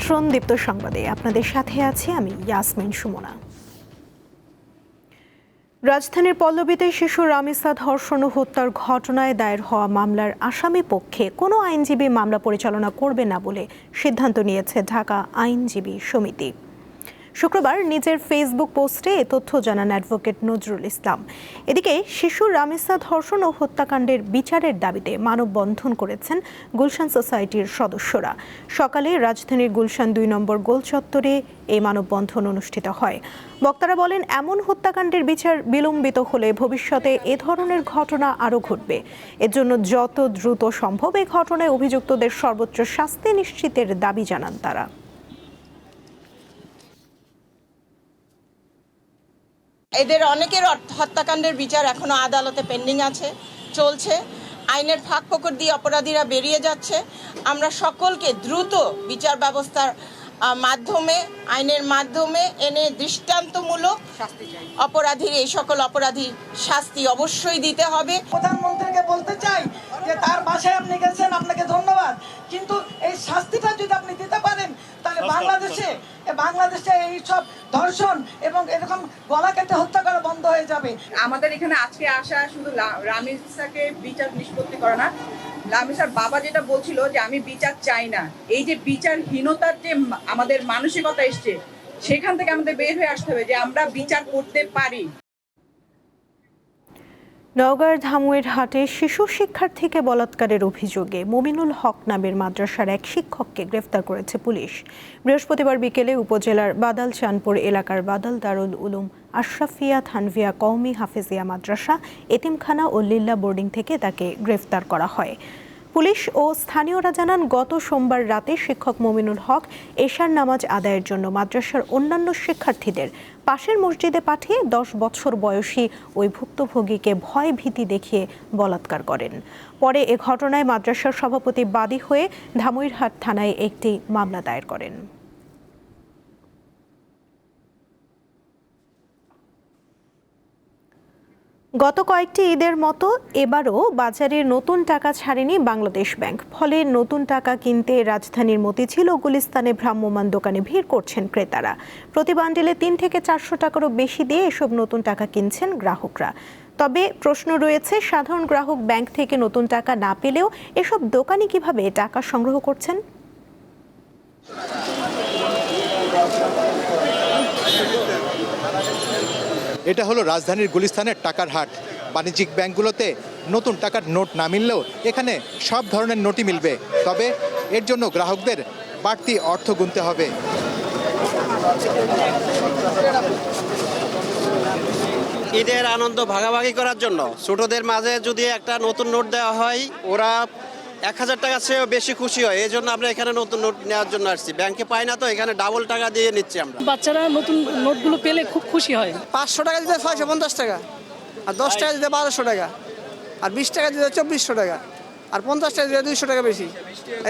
আমন্ত্রণ দীপ্ত সংবাদে আপনাদের সাথে আছি আমি ইয়াসমিন সুমনা। রাজধানীর পল্লবীতে শিশু রামিসা ধর্ষণ ও হত্যার ঘটনায় দায়ের হওয়া মামলার আসামি পক্ষে কোনো আইনজীবী মামলা পরিচালনা করবে না বলে সিদ্ধান্ত নিয়েছে ঢাকা আইনজীবী সমিতি। শুক্রবার নিজের ফেসবুক পোস্টে এ তথ্য জানান অ্যাডভোকেট নজরুল ইসলাম। এদিকে শিশু রামিসা ধর্ষণ ও হত্যাকাণ্ডের বিচারের দাবিতে মানববন্ধন করেছেন গুলশান সোসাইটির সদস্যরা। সকালে রাজধানীর গুলশান ২ নম্বর গোল চত্বরে এই মানববন্ধন অনুষ্ঠিত হয়। বক্তারা বলেন, এমন হত্যাকাণ্ডের বিচার বিলম্বিত হলে ভবিষ্যতে এ ধরনের ঘটনা আরও ঘটবে। এর জন্য যত দ্রুত সম্ভব এই ঘটনায় অভিযুক্তদের সর্বোচ্চ শাস্তি নিশ্চিতের দাবি জানান তারা। এদের অনেকের হত্যাকাণ্ডের বিচার এখনো আদালতে পেন্ডিং আছে, চলছে। আইনের ফাঁক ফোকর দিয়ে অপরাধীরা বেরিয়ে যাচ্ছে। আমরা সকলকে দ্রুত বিচার ব্যবস্থার মাধ্যমে, আইনের মাধ্যমে এনে দৃষ্টান্তমূলক অপরাধীর, এই সকল অপরাধীর শাস্তি অবশ্যই দিতে হবে। প্রধানমন্ত্রীকে বলতে চাই যে তার বাসায় আপনি গেছেন, আপনাকে ধন্যবাদ, কিন্তু এই শাস্তিটা যদি আপনি দিতে পারেন তাহলে বাংলাদেশে এই সব ধর্ষণ এবং এরকম গলা কেটে হত্যা করা বন্ধ হয়ে যাবে। আমাদের এখানে আজকে আসা শুধু রামিসাকে বিচার নিষ্পত্তি করে না, রামিসার বাবা যেটা বলছিল যে আমি বিচার চাই না, এই যে বিচারহীনতার যে আমাদের মানসিকতা এসছে, সেখান থেকে আমাদের বের হয়ে আসতে হবে যে আমরা বিচার করতে পারি। নওগাঁর ধামইর হাটে শিশু শিক্ষার্থীকে বলাৎকারের অভিযোগে মমিনুল হক নামের মাদ্রাসার এক শিক্ষককে গ্রেফতার করেছে পুলিশ। বৃহস্পতিবার বিকেলে উপজেলার বাদাল চানপুর এলাকার বাদাল দারুল উলুম আশরাফিয়া থানভিয়া কওমি হাফেজিয়া মাদ্রাসা, এতিমখানা ও লিল্লা বোর্ডিং থেকে তাকে গ্রেফতার করা হয়। পুলিশ ও স্থানীয়রা জানান, গত সোমবার রাতে শিক্ষক মমিনুল হক এশার নামাজ আদায়ের জন্য মাদ্রাসার অন্যান্য শিক্ষার্থীদের পাশের মসজিদে পাঠিয়ে 10 বছর বয়সী ওই ভুক্তভোগীকে ভয় ভীতি দেখিয়ে বলাৎকার করেন। পরে এ ঘটনায় মাদ্রাসার সভাপতি বাদী হয়ে ধামইরহাট থানায় একটি মামলা দায়ের করেন। গত কয়েকটি ঈদের মতো এবারও বাজারে নতুন টাকা ছাড়েনি বাংলাদেশ ব্যাংক। ফলে নতুন টাকা কিনতে রাজধানীর মতিঝিল ও গুলিস্তানে ভ্রাম্যমাণ দোকানে ভিড় করছেন ক্রেতারা। প্রতি বান্ডিলে ৩ থেকে 400 টাকারও বেশি দিয়ে এসব নতুন টাকা কিনছেন গ্রাহকরা। তবে প্রশ্ন রয়েছে, সাধারণ গ্রাহক ব্যাংক থেকে নতুন টাকা না পেলেও এসব দোকানি কিভাবে টাকা সংগ্রহ করছেন? এটা হলো রাজধানীর গুলিস্তানের টাকার হাট। বাণিজ্যিক ব্যাংকগুলোতে নতুন টাকার নোট না মিললেও এখানে সব ধরনের নোটই মিলবে, তবে এর জন্য গ্রাহকদের বাড়তি অর্থ গুনতে হবে। ঈদের আনন্দ ভাগাভাগি করার জন্য ছোটদের মাঝে যদি একটা নতুন নোট দেওয়া হয়, ওরা 1000 টাকার চেয়েও বেশি খুশি হয়। এই জন্য আমরা এখানে নতুন নোট নেওয়ার জন্য আসছি। ব্যাংকে পাই না, তো এখানে ডাবল টাকা দিয়ে নিচ্ছি আমরা। বাচ্চারা নতুন নোটগুলো পেলে খুব খুশি হয়। 500 টাকা দিতে 650 টাকা, আর 10 টাকা দিতে 1200 টাকা, আর 20 টাকা দিতে 2400 টাকা, আর 50 টাকা দিতে 200 টাকা বেশি,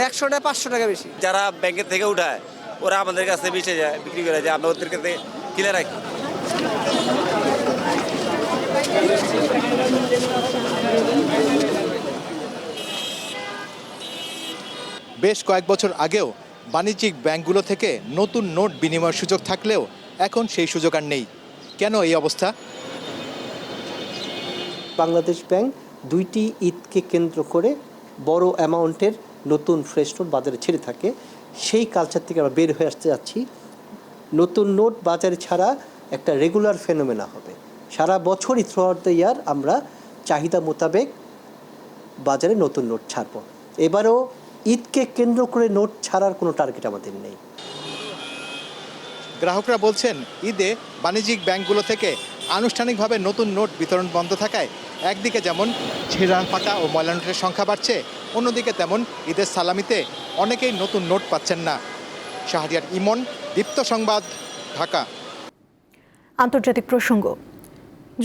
100 টাকা 500 টাকা বেশি। যারা ব্যাংকের থেকে উঠায় ওরা আমাদের কাছে বেঁচে যায়, বিক্রি করে যায়, আমরা ওদের কাছে কিনে রাখি। বেশ কয়েক বছর আগেও বাণিজ্যিক ব্যাংকগুলো থেকে নতুন নোট বিনিময়ের সুযোগ থাকলেও এখন সেই সুযোগ আর নেই। কেন এই অবস্থা? বাংলাদেশ ব্যাংক 2টি ঈদকে কেন্দ্র করে বড় অ্যামাউন্টের নতুন ফ্রেশ নোট বাজারে ছেড়ে থাকে। সেই কালচার থেকে আমরা বের হয়ে আসতে যাচ্ছি। নতুন নোট বাজারে ছাড়া একটা রেগুলার ফেনোমেনা হবে। সারা বছরই থ্রু আউট দ্য ইয়ার আমরা চাহিদা মোতাবেক বাজারে নতুন নোট ছাড়ব। এবারও ঈদকে কেন্দ্র করে নোট ছাড়ার কোনো টার্গেট আমাদের নেই। গ্রাহকরা বলছেন, ঈদে বাণিজ্যিক ব্যাংকগুলো থেকে আনুষ্ঠানিকভাবে নতুন নোট বিতরণ বন্ধ থাকায় একদিকে যেমন ছেঁড়া ফাটা ও ময়লা নোটের সংখ্যা বাড়ছে, অন্যদিকে তেমন ঈদের সালামিতে অনেকেই নতুন নোট পাচ্ছেন না। শাহরিয়ার ইমন, দীপ্ত সংবাদ, ঢাকা। আন্তর্জাতিক প্রসঙ্গ।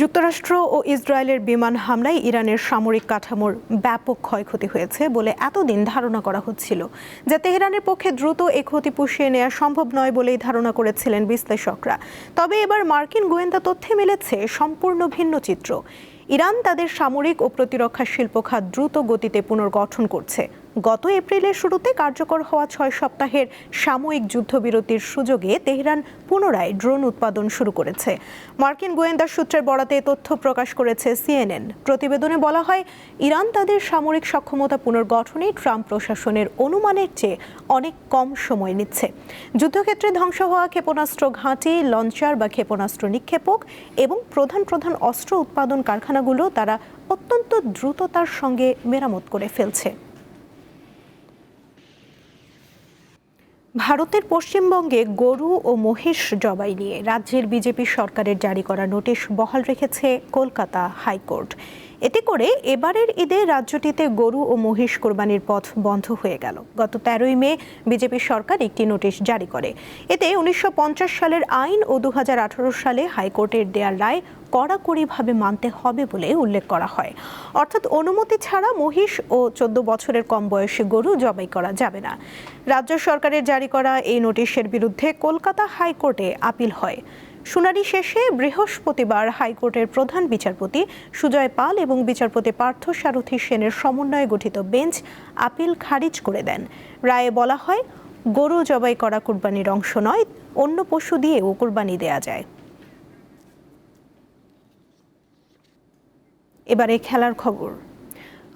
যুক্তরাষ্ট্র ও ইসরায়েলের বিমান হামলায় ইরানের সামরিক কাঠামোর ব্যাপক ক্ষয়ক্ষতি হয়েছে বলে এতদিন ধারণা করা হচ্ছিল, যা তেহরানের পক্ষে দ্রুত এ ক্ষতি পুষিয়ে নেওয়া সম্ভব নয় বলেই ধারণা করেছিলেন বিশ্লেষকরা। তবে এবার মার্কিন গোয়েন্দা তথ্যে মিলেছে সম্পূর্ণ ভিন্ন চিত্র। ইরান তাদের সামরিক ও প্রতিরক্ষা শিল্প খাত দ্রুত গতিতে পুনর্গঠন করছে। গত এপ্রিলের শুরুতে কার্যকর হওয়া 6 সপ্তাহের সাময়িক যুদ্ধবিরতির সুযোগে তেহরান পুনরায় ড্রোন উৎপাদন শুরু করেছে। মার্কিন গোয়েন্দা সূত্রের বরাতে তথ্য প্রকাশ করেছে CNN। প্রতিবেদনে বলা হয়, ইরান তাদের সামরিক সক্ষমতা পুনর্গঠনে ট্রাম্প প্রশাসনের অনুমানের চেয়ে অনেক কম সময় নিচ্ছে। যুদ্ধক্ষেত্রে ধ্বংস হওয়া ক্ষেপণাস্ত্র ঘাঁটি, লঞ্চার বা ক্ষেপণাস্ত্র নিক্ষেপক এবং প্রধান প্রধান অস্ত্র উৎপাদন কারখানাগুলো তারা অত্যন্ত দ্রুততার সঙ্গে মেরামত করে ফেলছে। ভারতের পশ্চিমবঙ্গে গরু ও মহিষ জবাই নিয়ে রাজ্যের বিজেপি সরকারের জারি করা নোটিশ বহাল রেখেছে কলকাতা হাইকোর্ট। এতে করে এবারের ঈদে রাজ্যটিতে গরু ও মহিষ কোরবানির পথ বন্ধ হয়ে গেল। গত 13ই মে বিজেপি সরকার একটি নোটিশ জারি করে। এতে 1950 সালের আইন ও 2018 সালে হাইকোর্টের দেয়া রায় কড়াকড়িভাবে মানতে হবে বলে উল্লেখ করা হয়। অর্থাৎ অনুমতি ছাড়া মহিষ ও 14 বছরের কম বয়সী গরু জবাই করা যাবে না। রাজ্য সরকারের জারি করা এই নোটিশের বিরুদ্ধে কলকাতা হাইকোর্টে আপিল হয়। শুনানি শেষে বৃহস্পতিবার হাইকোর্টের প্রধান বিচারপতি সুজয় পাল এবং বিচারপতি পার্থ সারথী সেনের সমন্বয়ে গঠিত বেঞ্চ আপিল খারিজ করে দেন। রায়ে বলা হয়, গরু জবাই করা কুরবানির অংশ নয়, অন্য পশু দিয়েও কুরবানি দেয়া যায়। এবারে খেলার খবর।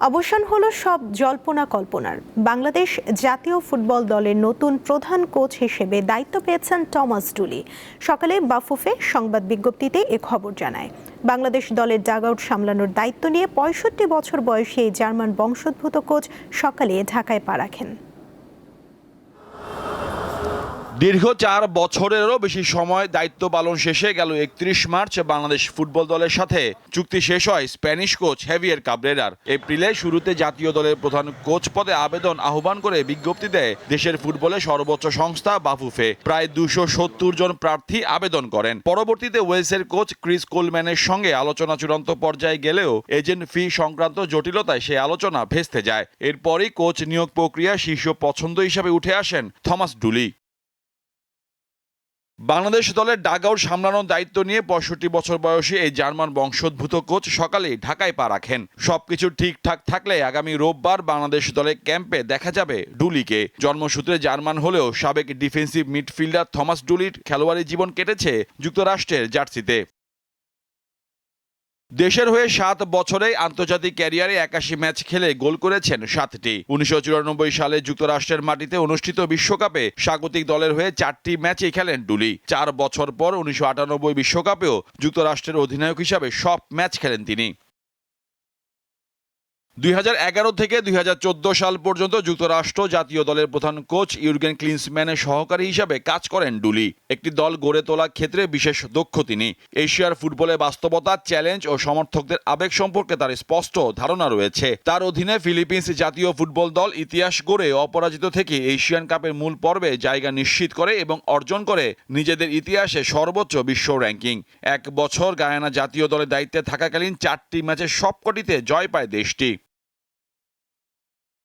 অবসান হলো সব জল্পনা কল্পনার। বাংলাদেশ জাতীয় ফুটবল দলের নতুন প্রধান কোচ হিসেবে দায়িত্ব পেয়েছেন টমাস ডুলি। সকালে বাফুফে সংবাদ বিজ্ঞপ্তিতে এ খবর জানায়। বাংলাদেশ দলের ডাগআউট সামলানোর দায়িত্ব নিয়ে 65 বছর বয়সী এই জার্মান বংশোদ্ভূত কোচ সকালে ঢাকায় পা রাখেন। দীর্ঘ 4 বছরেরও বেশি সময় দায়িত্ব পালন শেষে গেল 31 মার্চ বাংলাদেশ ফুটবল দলের সাথে চুক্তি শেষ হয় স্প্যানিশ কোচ হেভিয়ের কাবরেরার। এপ্রিলে শুরুতে জাতীয় দলের প্রধান কোচ পদে আবেদন আহ্বান করে বিজ্ঞপ্তি দেয় দেশের ফুটবলের সর্বোচ্চ সংস্থা বাফুফে। প্রায় 270 জন প্রার্থী আবেদন করেন। পরবর্তীতে ওয়েলসের কোচ ক্রিস কোলম্যানের সঙ্গে আলোচনা চূড়ান্ত পর্যায়ে গেলেও এজেন্ট ফি সংক্রান্ত জটিলতায় সেই আলোচনা ভেস্তে যায়। এরপরই কোচ নিয়োগ প্রক্রিয়া শীর্ষ পছন্দ হিসাবে উঠে আসেন থমাস ডুলি। বাংলাদেশ দলের ডাগআউট সামলানোর দায়িত্ব নিয়ে 65 বছর বয়সী এই জার্মান বংশোদ্ভূত কোচ সকালেই ঢাকায় পা রাখেন। সবকিছু ঠিকঠাক থাকলে আগামী রোববার বাংলাদেশ দলের ক্যাম্পে দেখা যাবে ডুলিকে। জন্মসূত্রে জার্মান হলেও সাবেক ডিফেন্সিভ মিডফিল্ডার থমাস ডুলির খেলোয়াড়ি জীবন কেটেছে যুক্তরাষ্ট্রের জার্সিতে। দেশের হয়ে 7 বছরে আন্তর্জাতিক ক্যারিয়ারে 81 ম্যাচ খেলে গোল করেছেন 7টি। 1994 সালে যুক্তরাষ্ট্রের মাটিতে অনুষ্ঠিত বিশ্বকাপে স্বাগতিক দলের হয়ে 4টি ম্যাচই খেলেন ডুলি। 4 বছর পর 1998 বিশ্বকাপেও যুক্তরাষ্ট্রের অধিনায়ক হিসাবে সব ম্যাচ খেলেন তিনি। 2011 থেকে 2014 সাল পর্যন্ত যুক্তরাষ্ট্র জাতীয় দলের প্রধান কোচ ইউর্গেন ক্লিন্সম্যানের সহকারী হিসাবে কাজ করেন ডুলি। একটি দল গড়ে তোলার ক্ষেত্রে বিশেষ দক্ষ তিনি। এশিয়ার ফুটবলে বাস্তবতা, চ্যালেঞ্জ ও সমর্থকদের আবেগ সম্পর্কে তার স্পষ্ট ধারণা রয়েছে। তার অধীনে ফিলিপিন্স জাতীয় ফুটবল দল ইতিহাস গড়ে অপরাজিত থেকে এশিয়ান কাপের মূল পর্বে জায়গা নিশ্চিত করে এবং অর্জন করে নিজেদের ইতিহাসে সর্বোচ্চ বিশ্ব র্যাঙ্কিং। 1 বছর গায়ানা জাতীয় দলের দায়িত্বে থাকাকালীন 4টি ম্যাচের সবকটিতে জয় পায় দেশটি।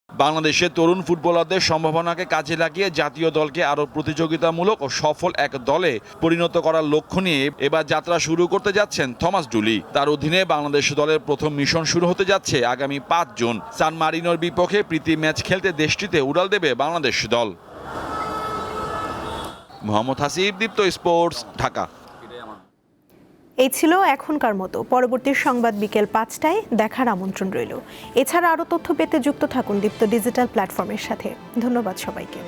বাংলাদেশের তরুণ ফুটবলারদের সম্ভাবনাকে কাজে লাগিয়ে জাতীয় দলকে আরও প্রতিযোগিতামূলক ও সফল এক দলে পরিণত করার লক্ষ্য নিয়ে এবার যাত্রা শুরু করতে যাচ্ছেন থমাস ডুলি। তার অধীনে বাংলাদেশ দলের প্রথম মিশন শুরু হতে যাচ্ছে আগামী 5 জুন। সান মারিনোর বিপক্ষে প্রীতি ম্যাচ খেলতে দেশটিতে উড়াল দেবে বাংলাদেশ দল। মোহাম্মদ হাসিব, দীপ্ত স্পোর্টস, ঢাকা। এই ছিল এখনকার মতো। পরবর্তী সংবাদ বিকেল 5টায় দেখার আমন্ত্রণ রইল। এছাড়া আরও তথ্য পেতে যুক্ত থাকুন দীপ্ত ডিজিটাল প্ল্যাটফর্মের সাথে। ধন্যবাদ সবাইকে।